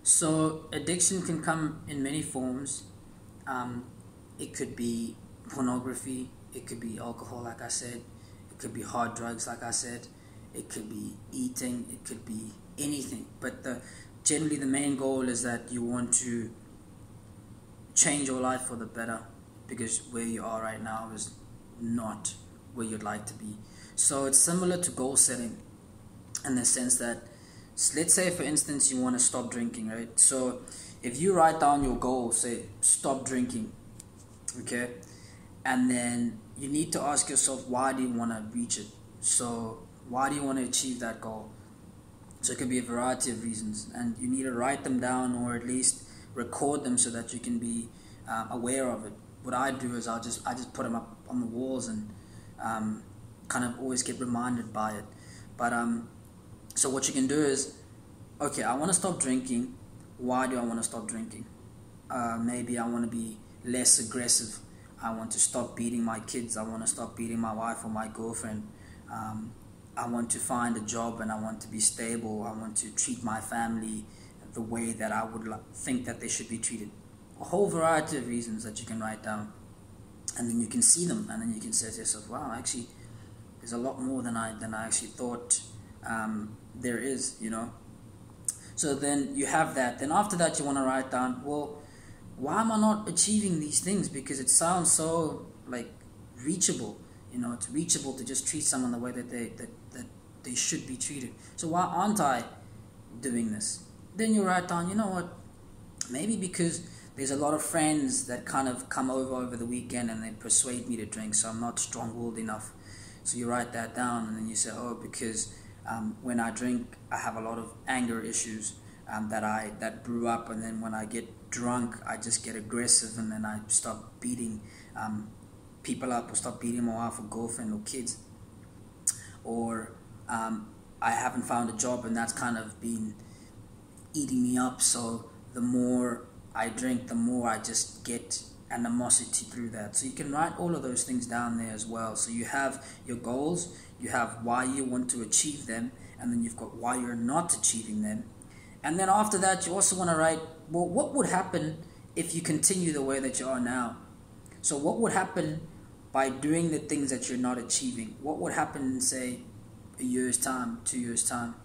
So addiction can come in many forms. It could be pornography, it could be alcohol, like I said, it could be hard drugs, like I said, it could be eating, it could be anything. But generally the main goal is that you want to change your life for the better, because where you are right now is not where you'd like to be. So it's similar to goal setting in the sense that, let's say for instance you want to stop drinking, right? So if you write down your goal, say stop drinking, okay, and then you need to ask yourself, why do you want to reach it? So why do you want to achieve that goal? So it could be a variety of reasons, and you need to write them down or at least record them so that you can be aware of it. What I do is I just put them up on the walls and kind of always get reminded by it. But so what you can do is, okay, I want to stop drinking. Why do I want to stop drinking? Maybe I want to be less aggressive. I want to stop beating my kids. I want to stop beating my wife or my girlfriend. I want to find a job and I want to be stable. I want to treat my family the way that I would think that they should be treated. A whole variety of reasons that you can write down. And then you can see them, and then you can say to yourself, wow, actually, there's a lot more than I actually thought there is, you know. So then you have that. Then after that, you want to write down, well, why am I not achieving these things? Because it sounds so like reachable, you know. It's reachable to just treat someone the way that they should be treated. So why aren't I doing this? Then you write down, you know what? Maybe because there's a lot of friends that kind of come over the weekend and they persuade me to drink, so I'm not strong-willed enough. So you write that down, and then you say, oh, because when I drink, I have a lot of anger issues that brew up, and then when I get drunk, I just get aggressive, and then I start beating people up, or start beating my wife or girlfriend or kids. Or I haven't found a job, and that's kind of been eating me up, so the more I drink, the more I just get animosity through that. So you can write all of those things down there as well. So you have your goals, you have why you want to achieve them, and then you've got why you're not achieving them. And then after that, you also want to write, well, what would happen if you continue the way that you are now? So what would happen by doing the things that you're not achieving? What would happen in, say, a year's time, 2 years' time?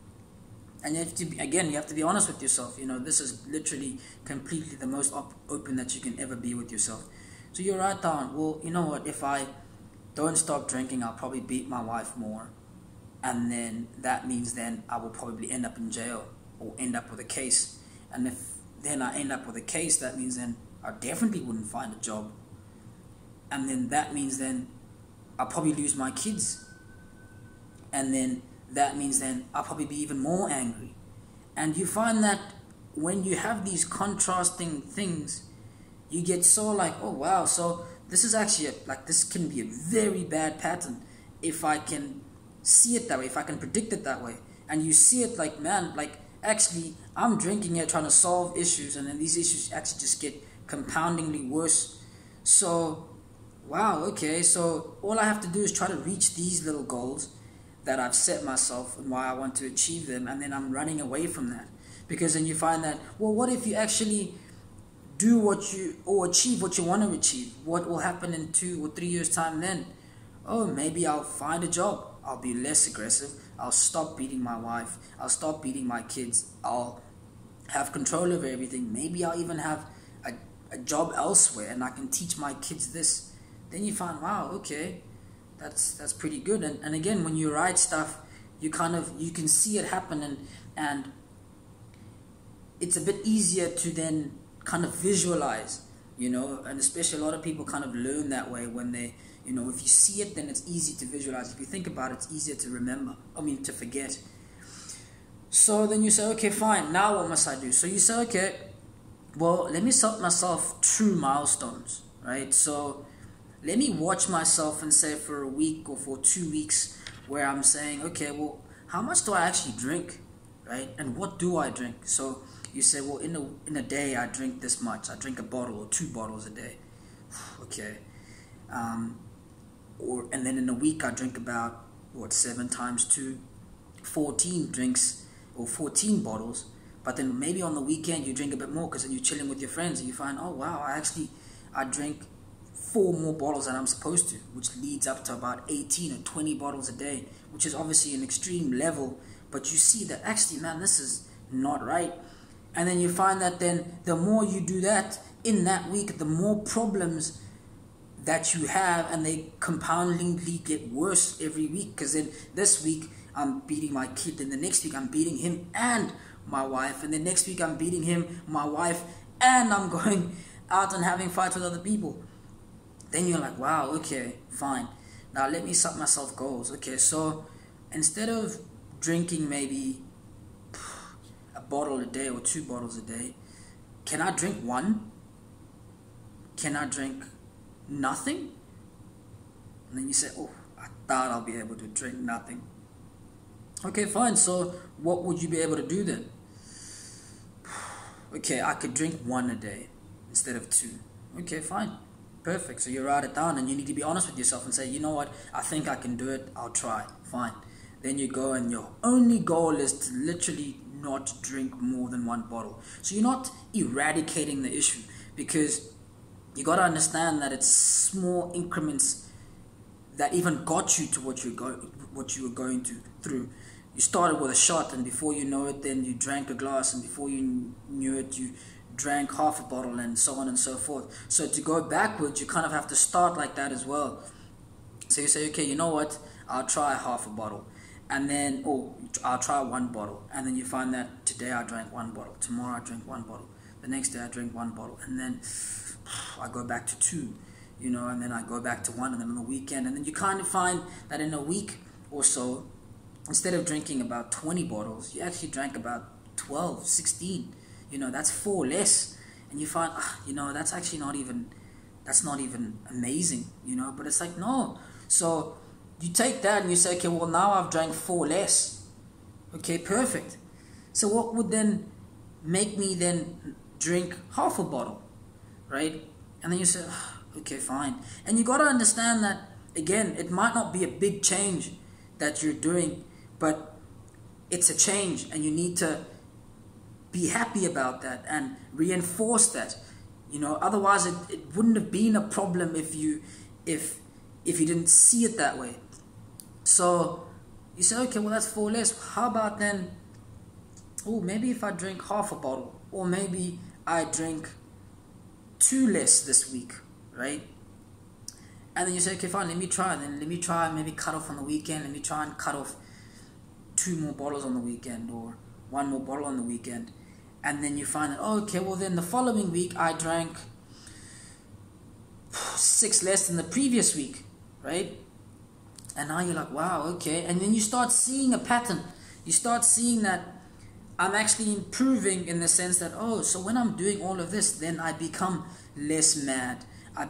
And you have to you have to be honest with yourself. You know, this is literally completely the most open that you can ever be with yourself. So you write down, well, you know what, if I don't stop drinking, I'll probably beat my wife more. And then that means then I will probably end up in jail or end up with a case. And if then I end up with a case, that means then I definitely wouldn't find a job. And then that means then I'll probably lose my kids. And then that means then I'll probably be even more angry. And you find that when you have these contrasting things, you get so like, oh wow, so this is actually this can be a very bad pattern if I can see it that way, if I can predict it that way. And you see it like, man, like actually I'm drinking here trying to solve issues, and then these issues actually just get compoundingly worse. So wow, okay, so all I have to do is try to reach these little goals that I've set myself and why I want to achieve them, and then I'm running away from that. Because then you find that, well, what if you actually do achieve what you want to achieve? What will happen in 2 or 3 years' time then? Oh, maybe I'll find a job. I'll be less aggressive. I'll stop beating my wife. I'll stop beating my kids. I'll have control over everything. Maybe I'll even have a job elsewhere, and I can teach my kids this. Then you find, wow, okay, that's pretty good. And again, when you write stuff, you can see it happen, and it's a bit easier to then kind of visualize, you know. And especially a lot of people kind of learn that way when they, you know, if you see it, then it's easy to visualize. If you think about it, it's easier to remember, to forget. So then you say, okay, fine, now what must I do? So you say, okay, well, let me set myself true milestones, right? So let me watch myself and say for a week or for 2 weeks where I'm saying, okay, well, how much do I actually drink, right? And what do I drink? So you say, well, in a day I drink this much. I drink a bottle or 2 bottles a day. Okay. And then in a week I drink about, 7 times 2, 14 drinks or 14 bottles. But then maybe on the weekend you drink a bit more because then you're chilling with your friends and you find, oh wow, I drink 4 more bottles than I'm supposed to, which leads up to about 18 or 20 bottles a day, which is obviously an extreme level, but you see that actually, man, this is not right. And then you find that then the more you do that in that week, the more problems that you have, and they compoundingly get worse every week, because then this week I'm beating my kid, then the next week I'm beating him and my wife, and the next week I'm beating him, my wife, and I'm going out and having fights with other people. Then you're like, wow, okay, fine. Now let me set myself goals. Okay, so instead of drinking maybe a bottle a day or 2 bottles a day, can I drink 1? Can I drink nothing? And then you say, oh, I thought I'll be able to drink nothing. Okay, fine. So what would you be able to do then? Okay, I could drink 1 a day instead of 2. Okay, fine. Perfect. So you write it down, and you need to be honest with yourself and say, you know what, I think I can do it. I'll try. Fine. Then you go, and your only goal is to literally not drink more than 1 bottle. So you're not eradicating the issue, because you got to understand that it's small increments that even got you to what you were going through. You started with a shot, and before you know it, then you drank a glass, and before you knew it, you drank half a bottle, and so on and so forth. So to go backwards, you kind of have to start like that as well. So you say, okay, you know what, I'll try half a bottle, and then, I'll try 1 bottle, and then you find that today I drank 1 bottle, tomorrow I drink 1 bottle, the next day I drink 1 bottle, and then I go back to 2, and then I go back to 1, and then on the weekend, and then you kind of find that in a week or so, instead of drinking about 20 bottles, you actually drank about 12, 16. That's 4 less, and you find, that's actually not even amazing, but it's like, no. So you take that and you say, okay, well, now I've drank 4 less. Okay, perfect. So what would then make me then drink half a bottle, right? And then you say, okay, fine. And you got to understand that, again, it might not be a big change that you're doing, but it's a change, and you need to be happy about that and reinforce that. Otherwise it wouldn't have been a problem if you didn't see it that way. So you say, okay, well, that's 4 less. How about then, maybe if I drink half a bottle, or maybe I drink 2 less this week, right? And then you say, okay, fine, let me try maybe cut off on the weekend. Let me try and cut off 2 more bottles on the weekend, or 1 more bottle on the weekend. And then you find that, okay, well, then the following week I drank 6 less than the previous week, right? And now you're like, wow, okay. And then you start seeing a pattern. You start seeing that I'm actually improving, in the sense that, so when I'm doing all of this, then I become less mad. I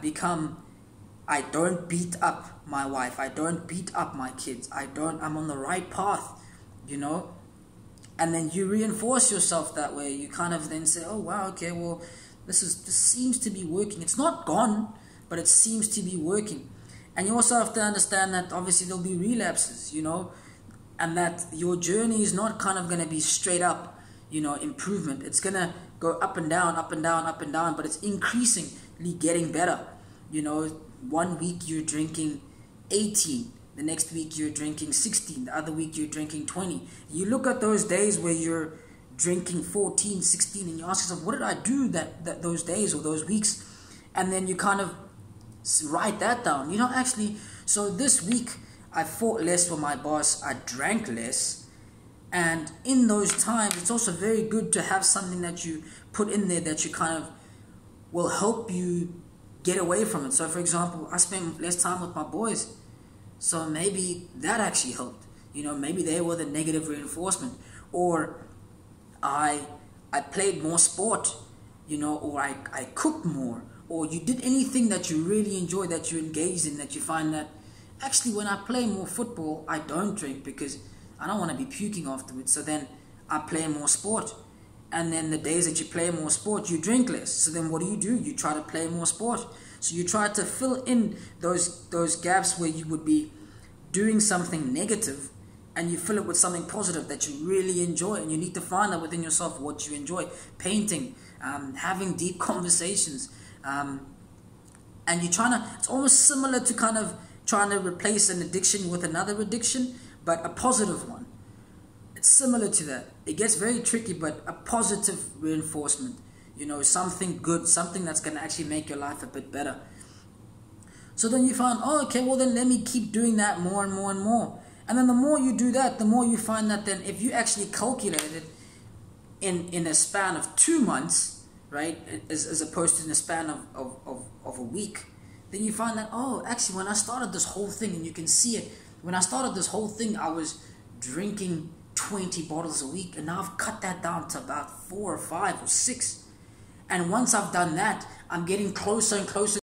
don't beat up my wife. I don't beat up my kids. I'm on the right path, And then you reinforce yourself that way. You kind of then say, oh, wow, okay, well, this seems to be working. It's not gone, but it seems to be working. And you also have to understand that obviously there'll be relapses, and that your journey is not kind of going to be straight up, improvement. It's going to go up and down, up and down, up and down, but it's increasingly getting better. 1 week you're drinking 18. The next week you're drinking 16. The other week you're drinking 20. You look at those days where you're drinking 14, 16, and you ask yourself, what did I do that those days or those weeks? And then you kind of write that down. Actually, so this week I fought less with my boss. I drank less. And in those times, it's also very good to have something that you put in there that you kind of will help you get away from it. So, for example, I spent less time with my boys. So maybe that actually helped. Maybe they were the negative reinforcement. Or I played more sport, or I cooked more. Or you did anything that you really enjoy, that you engaged in, that you find that, actually, when I play more football, I don't drink because I don't want to be puking afterwards. So then I play more sport. And then the days that you play more sport, you drink less. So then what do? You try to play more sport. So you try to fill in those gaps where you would be doing something negative and you fill it with something positive that you really enjoy, and you need to find out within yourself what you enjoy. Painting, having deep conversations, and you're trying to, it's almost similar to kind of trying to replace an addiction with another addiction, but a positive one. It's similar to that. It gets very tricky, but a positive reinforcement, you know, something good, something that's going to actually make your life a bit better. So then you find, oh, okay, well then let me keep doing that more and more and more. And then the more you do that, the more you find that then if you actually calculate it in a span of 2 months, right, as opposed to in a span of a week, then you find that, oh, actually when I started this whole thing, and you can see it, when I started this whole thing, I was drinking 20 bottles a week, and now I've cut that down to about 4 or 5 or 6. And once I've done that, I'm getting closer and closer